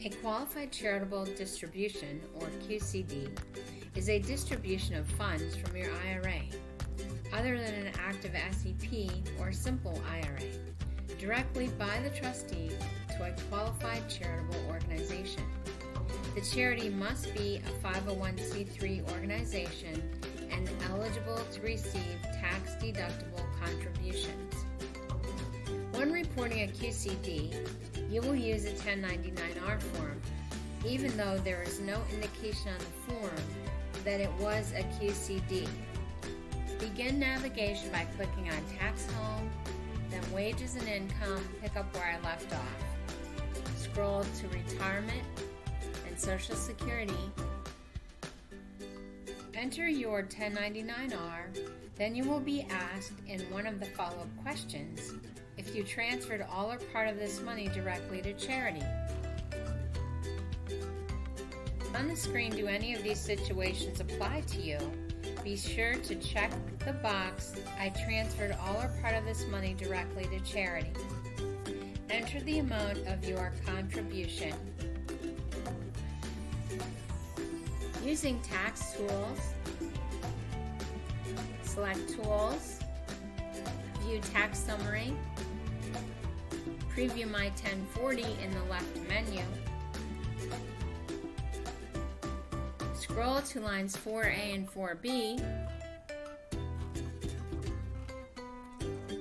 A qualified charitable distribution, or QCD, is a distribution of funds from your IRA, other than an active SEP or simple IRA, directly by the trustee to a qualified charitable organization. The charity must be a 501c3 organization and eligible to receive tax-deductible contributions. When reporting a QCD, you will use a 1099-R form, even though there is no indication on the form that it was a QCD. Begin navigation by clicking on Tax Home, then Wages and Income, pick up where I left off. Scroll to Retirement and Social Security. Enter your 1099-R, then you will be asked in one of the follow-up questions if you transferred all or part of this money directly to charity. On the screen, do any of these situations apply to you? Be sure to check the box, I transferred all or part of this money directly to charity. Enter the amount of your contribution. Using Tax Tools, select Tools, View Tax Summary, preview My 1040 in the left menu, scroll to lines 4A and 4B,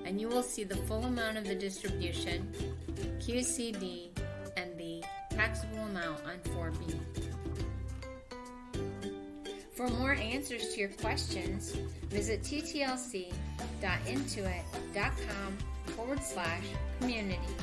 and you will see the full amount of the distribution, QCD, and the taxable amount on 4B. For more answers to your questions, visit ttlc.intuit.com/community.